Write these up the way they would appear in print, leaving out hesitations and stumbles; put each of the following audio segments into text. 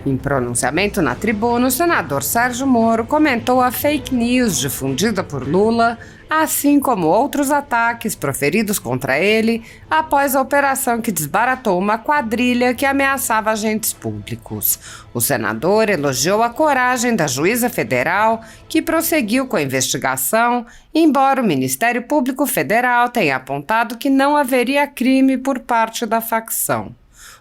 Em pronunciamento na tribuna, o senador Sérgio Moro comentou a fake news difundida por Lula, assim como outros ataques proferidos contra ele após a operação que desbaratou uma quadrilha que ameaçava agentes públicos. O senador elogiou a coragem da juíza federal, que prosseguiu com a investigação, embora o Ministério Público Federal tenha apontado que não haveria crime por parte da facção.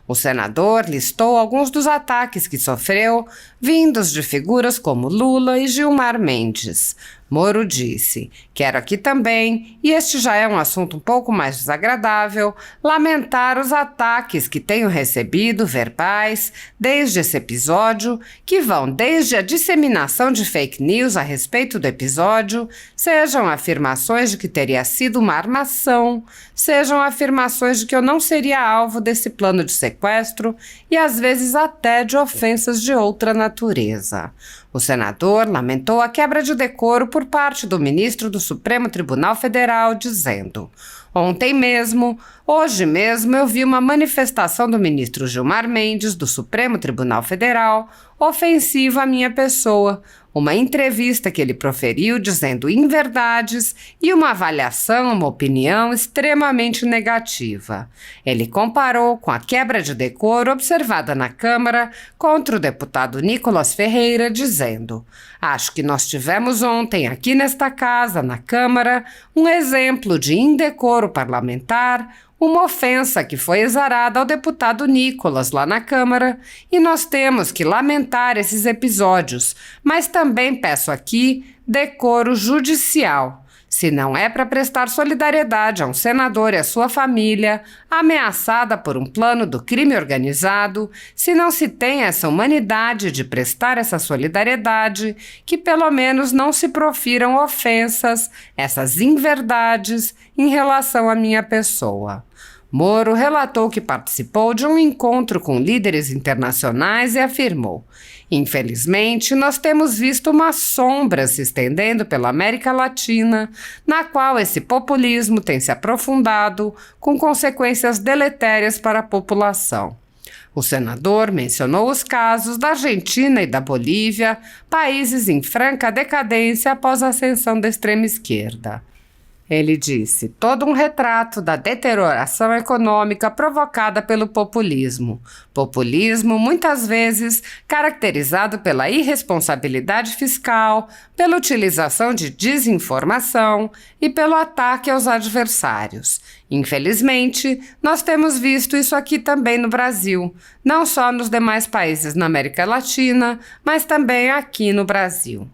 O senador listou alguns dos ataques que sofreu, vindos de figuras como Lula e Gilmar Mendes. Moro disse: "Quero aqui também, e este já é um assunto um pouco mais desagradável, lamentar os ataques que tenho recebido verbais desde esse episódio, que vão desde a disseminação de fake news a respeito do episódio, sejam afirmações de que teria sido uma armação, sejam afirmações de que eu não seria alvo desse plano de sequestro e às vezes até de ofensas de outra natureza." O senador lamentou a quebra de decoro por parte do ministro do Supremo Tribunal Federal, dizendo: "Ontem mesmo, hoje mesmo, eu vi uma manifestação do ministro Gilmar Mendes, do Supremo Tribunal Federal, ofensiva à minha pessoa, uma entrevista que ele proferiu dizendo inverdades e uma avaliação, uma opinião extremamente negativa. Ele comparou com a quebra de decoro observada na Câmara contra o deputado Nicolas Ferreira, dizendo: acho que nós tivemos ontem aqui nesta casa, na Câmara, um exemplo de indecoro parlamentar, uma ofensa que foi exarada ao deputado Nicolas lá na Câmara, e nós temos que lamentar esses episódios, mas também peço aqui decoro judicial. Se não é para prestar solidariedade a um senador e a sua família, ameaçada por um plano do crime organizado, se não se tem essa humanidade de prestar essa solidariedade, que pelo menos não se profiram ofensas, essas inverdades, em relação à minha pessoa." Moro relatou que participou de um encontro com líderes internacionais e afirmou: "Infelizmente, nós temos visto uma sombra se estendendo pela América Latina, na qual esse populismo tem se aprofundado, com consequências deletérias para a população." O senador mencionou os casos da Argentina e da Bolívia, países em franca decadência após a ascensão da extrema-esquerda. Ele disse: "Todo um retrato da deterioração econômica provocada pelo populismo. Populismo, muitas vezes, caracterizado pela irresponsabilidade fiscal, pela utilização de desinformação e pelo ataque aos adversários. Infelizmente, nós temos visto isso aqui também no Brasil, não só nos demais países na América Latina, mas também aqui no Brasil.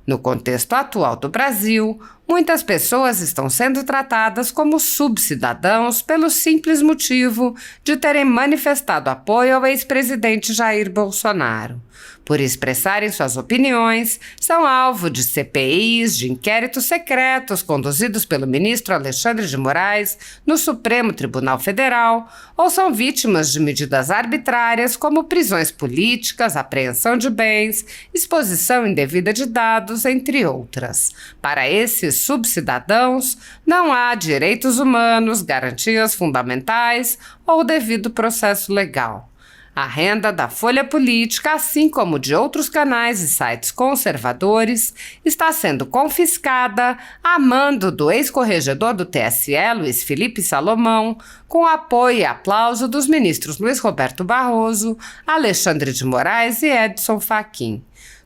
No contexto atual do Brasil, muitas pessoas estão sendo tratadas como subcidadãos pelo simples motivo de terem manifestado apoio ao ex-presidente Jair Bolsonaro. Por expressarem suas opiniões, são alvo de CPIs, de inquéritos secretos conduzidos pelo ministro Alexandre de Moraes no Supremo Tribunal Federal, ou são vítimas de medidas arbitrárias como prisões políticas, apreensão de bens, exposição indevida de dados, entre outras. Para esses subcidadãos, não há direitos humanos, garantias fundamentais ou devido processo legal. A renda da Folha Política, assim como de outros canais e sites conservadores, está sendo confiscada a mando do ex-corregedor do TSE, Luiz Felipe Salomão, com apoio e aplauso dos ministros Luiz Roberto Barroso, Alexandre de Moraes e Edson Fachin.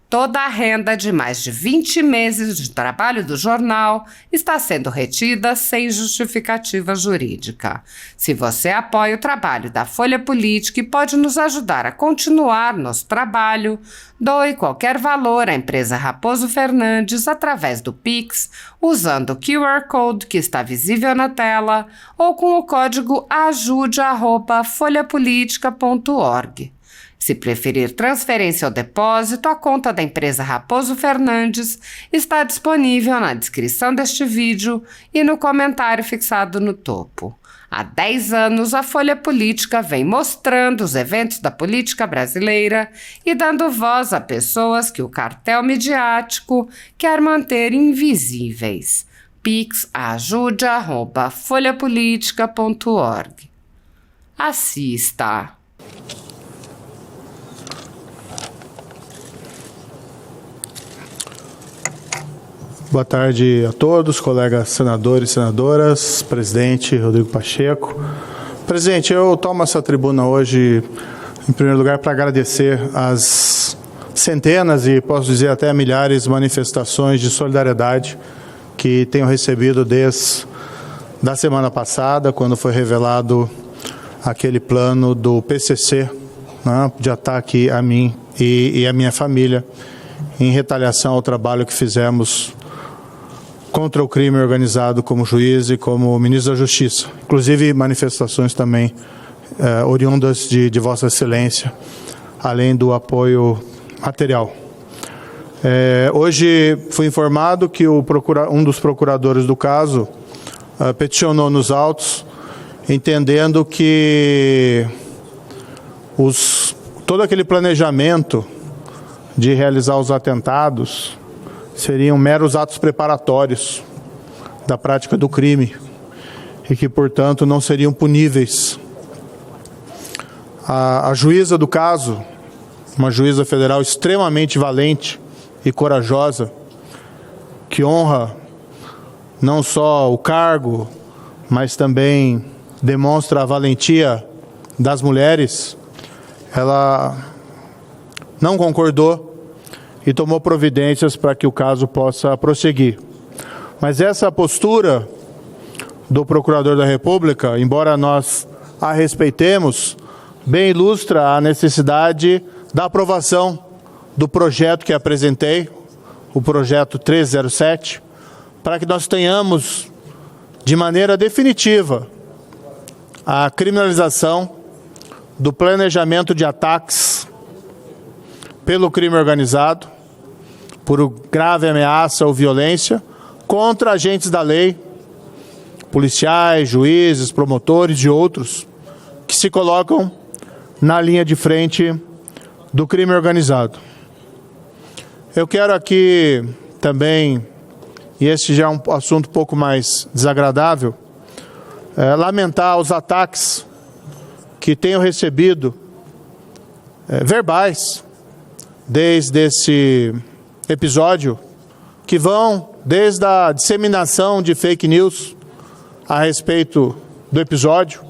Toda a renda de mais de 20 meses de trabalho do jornal está sendo retida sem justificativa jurídica. Se você apoia o trabalho da Folha Política e pode nos ajudar a continuar nosso trabalho, doe qualquer valor à empresa Raposo Fernandes através do Pix, usando o QR Code que está visível na tela ou com o código ajude@folhapolitica.org. Se preferir transferência ou depósito, a conta da empresa Raposo Fernandes está disponível na descrição deste vídeo e no comentário fixado no topo. Há 10 anos, a Folha Política vem mostrando os eventos da política brasileira e dando voz a pessoas que o cartel midiático quer manter invisíveis. Pix ajude@folhapolitica.org. Assista! Boa tarde a todos, colegas senadores e senadoras, presidente Rodrigo Pacheco. Presidente, eu tomo essa tribuna hoje, em primeiro lugar, para agradecer as centenas e, posso dizer, até milhares de manifestações de solidariedade que tenho recebido desde da semana passada, quando foi revelado aquele plano do PCC, né, de ataque a mim e a minha família, em retaliação ao trabalho que fizemos contra o crime organizado como juiz e como ministro da Justiça. Inclusive manifestações também oriundas de Vossa Excelência, além do apoio material. Hoje fui informado que um dos procuradores do caso peticionou nos autos, entendendo que todo aquele planejamento de realizar os atentados seriam meros atos preparatórios da prática do crime e que, portanto, não seriam puníveis. A juíza do caso, uma juíza federal extremamente valente e corajosa, que honra não só o cargo, mas também demonstra a valentia das mulheres, ela não concordou e tomou providências para que o caso possa prosseguir. Mas essa postura do Procurador da República, embora nós a respeitemos, bem ilustra a necessidade da aprovação do projeto que apresentei, o projeto 1307, para que nós tenhamos, de maneira definitiva, a criminalização do planejamento de ataques pelo crime organizado, por grave ameaça ou violência, contra agentes da lei, policiais, juízes, promotores e outros, que se colocam na linha de frente do crime organizado. Eu quero aqui também, e esse já é um assunto um pouco mais desagradável, lamentar os ataques que tenho recebido, verbais, desde esse episódio, que vão desde a disseminação de fake news a respeito do episódio,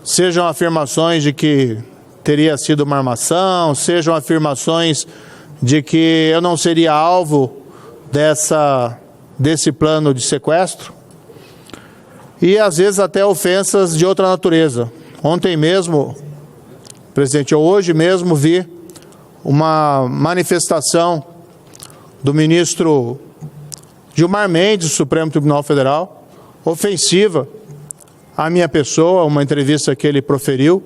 sejam afirmações de que teria sido uma armação, sejam afirmações de que eu não seria alvo desse plano de sequestro, e às vezes até ofensas de outra natureza. Ontem mesmo, presidente, hoje mesmo vi uma manifestação do ministro Gilmar Mendes, do Supremo Tribunal Federal, ofensiva à minha pessoa, uma entrevista que ele proferiu,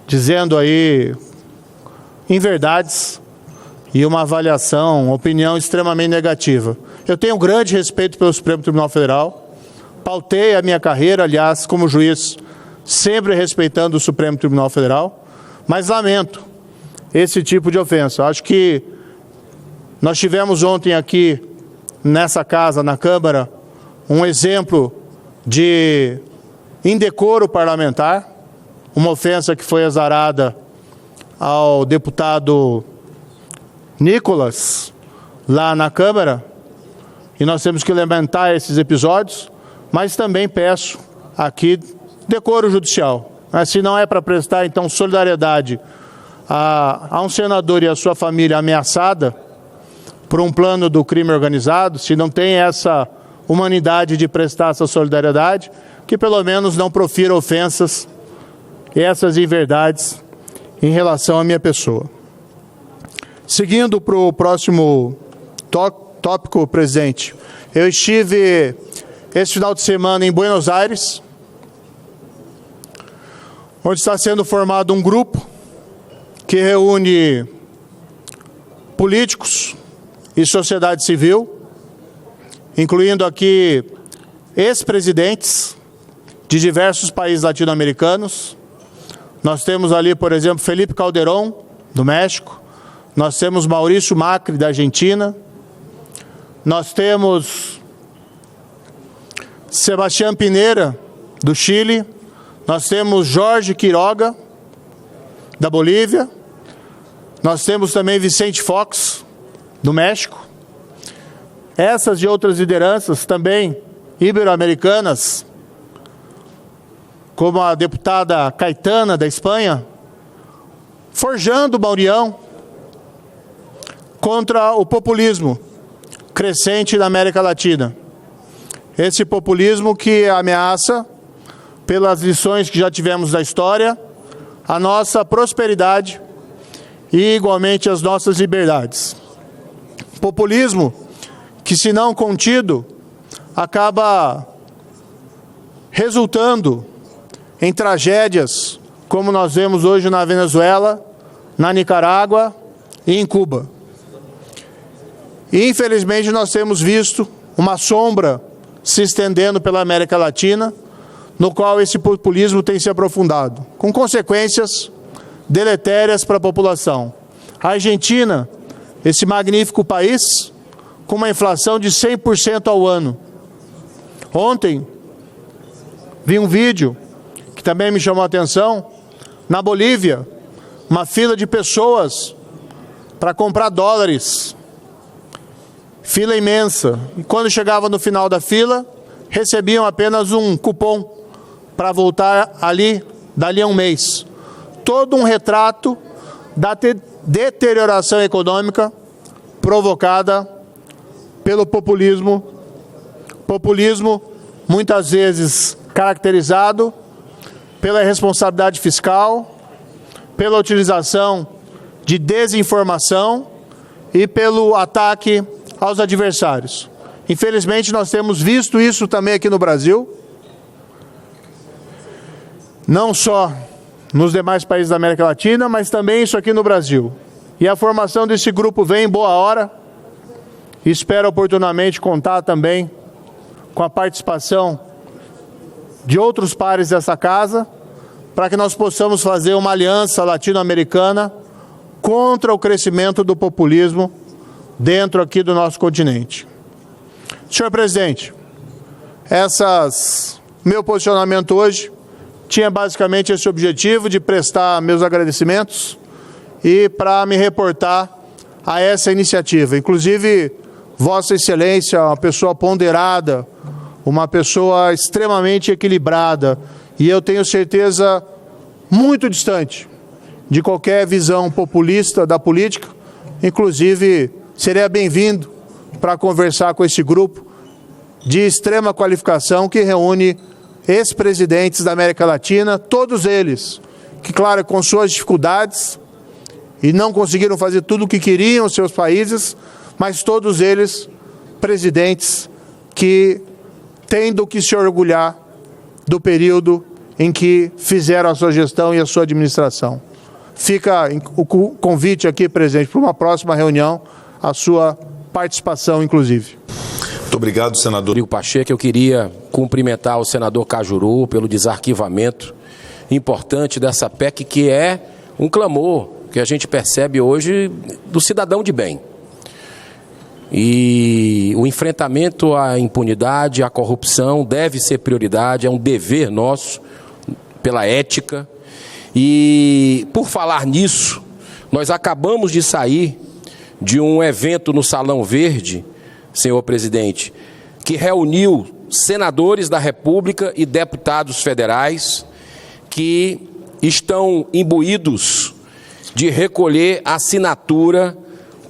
dizendo aí inverdades e uma avaliação, uma opinião extremamente negativa. Eu tenho grande respeito pelo Supremo Tribunal Federal, pautei a minha carreira, aliás, como juiz, sempre respeitando o Supremo Tribunal Federal, mas lamento esse tipo de ofensa. Acho que nós tivemos ontem aqui, nessa casa, na Câmara, um exemplo de indecoro parlamentar, uma ofensa que foi azarada ao deputado Nicolas, lá na Câmara, e nós temos que lamentar esses episódios, mas também peço aqui decoro judicial. Se não é para prestar, então, solidariedade a um senador e a sua família ameaçada por um plano do crime organizado, se não tem essa humanidade de prestar essa solidariedade, que pelo menos não profira ofensas e essas inverdades em relação à minha pessoa. Seguindo para o próximo tópico, presidente, eu estive esse final de semana em Buenos Aires, onde está sendo formado um grupo que reúne políticos e sociedade civil, incluindo aqui ex-presidentes de diversos países latino-americanos. Nós temos ali, por exemplo, Felipe Calderón, do México. Nós temos Maurício Macri, da Argentina. Nós temos Sebastián Piñera, do Chile. Nós temos Jorge Quiroga, da Bolívia. Nós temos também Vicente Fox, do México. Essas e outras lideranças também ibero-americanas, como a deputada Caetana da Espanha, forjando uma união contra o populismo crescente na América Latina. Esse populismo que ameaça, pelas lições que já tivemos da história, a nossa prosperidade e, igualmente, as nossas liberdades. Populismo que, se não contido, acaba resultando em tragédias como nós vemos hoje na Venezuela, na Nicarágua e em Cuba. E, infelizmente, nós temos visto uma sombra se estendendo pela América Latina, no qual esse populismo tem se aprofundado, com consequências deletérias para a população. A Argentina, esse magnífico país, com uma inflação de 100% ao ano. Ontem, vi um vídeo que também me chamou a atenção. Na Bolívia, uma fila de pessoas para comprar dólares. Fila imensa. E quando chegava no final da fila, recebiam apenas um cupom para voltar dali a um mês. Todo um retrato da deterioração econômica provocada pelo populismo. Populismo, muitas vezes caracterizado pela irresponsabilidade fiscal, pela utilização de desinformação e pelo ataque aos adversários. Infelizmente, nós temos visto isso também aqui no Brasil, não só nos demais países da América Latina, mas também isso aqui no Brasil. E a formação desse grupo vem em boa hora. Espero oportunamente contar também com a participação de outros pares dessa casa, para que nós possamos fazer uma aliança latino-americana contra o crescimento do populismo dentro aqui do nosso continente. Senhor presidente, meu posicionamento hoje tinha basicamente esse objetivo de prestar meus agradecimentos e para me reportar a essa iniciativa. Inclusive, Vossa Excelência, uma pessoa ponderada, uma pessoa extremamente equilibrada, e eu tenho certeza muito distante de qualquer visão populista da política. Inclusive, seria bem-vindo para conversar com esse grupo de extrema qualificação que reúne ex-presidentes da América Latina, todos eles que, claro, com suas dificuldades e não conseguiram fazer tudo o que queriam os seus países, mas todos eles presidentes que têm do que se orgulhar do período em que fizeram a sua gestão e a sua administração. Fica o convite aqui, presidente, para uma próxima reunião, a sua participação, inclusive. Muito obrigado, senador Rodrigo Pacheco. Eu queria cumprimentar o senador Cajuru pelo desarquivamento importante dessa PEC, que é um clamor que a gente percebe hoje do cidadão de bem. E o enfrentamento à impunidade, à corrupção deve ser prioridade, é um dever nosso, pela ética. E, por falar nisso, nós acabamos de sair de um evento no Salão Verde, senhor presidente, que reuniu senadores da República e deputados federais que estão imbuídos de recolher assinatura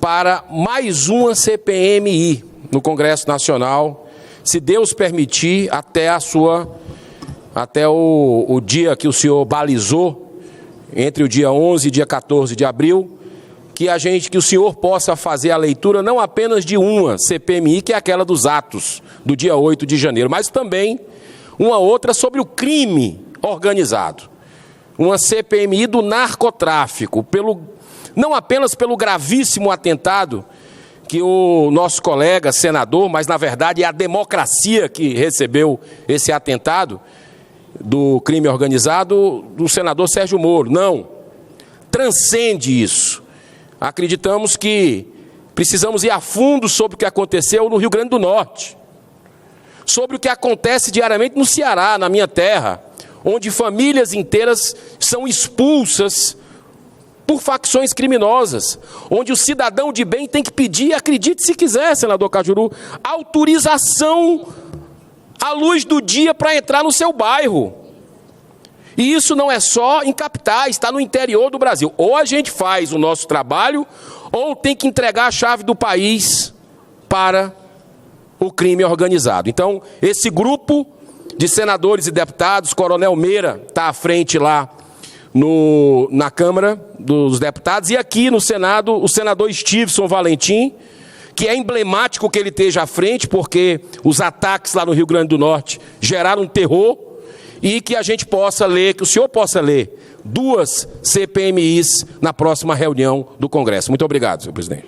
para mais uma CPMI no Congresso Nacional, se Deus permitir, até o dia que o senhor balizou, entre o dia 11 e dia 14 de abril, que o senhor possa fazer a leitura não apenas de uma CPMI, que é aquela dos atos do dia 8 de janeiro, mas também uma outra sobre o crime organizado. Uma CPMI do narcotráfico, não apenas pelo gravíssimo atentado que o nosso colega senador, mas na verdade é a democracia que recebeu esse atentado do crime organizado do senador Sérgio Moro. Não, transcende isso. Acreditamos que precisamos ir a fundo sobre o que aconteceu no Rio Grande do Norte, sobre o que acontece diariamente no Ceará, na minha terra, onde famílias inteiras são expulsas por facções criminosas, onde o cidadão de bem tem que pedir, acredite se quiser, senador Cajuru, autorização à luz do dia para entrar no seu bairro. E isso não é só em capitais, está no interior do Brasil. Ou a gente faz o nosso trabalho, ou tem que entregar a chave do país para o crime organizado. Então, esse grupo de senadores e deputados, Coronel Meira está à frente lá na Câmara dos Deputados, e aqui no Senado, o senador Stevenson Valentim, que é emblemático que ele esteja à frente, porque os ataques lá no Rio Grande do Norte geraram terror, e que a gente possa ler, que o senhor possa ler 2 CPMIs na próxima reunião do Congresso. Muito obrigado, senhor presidente.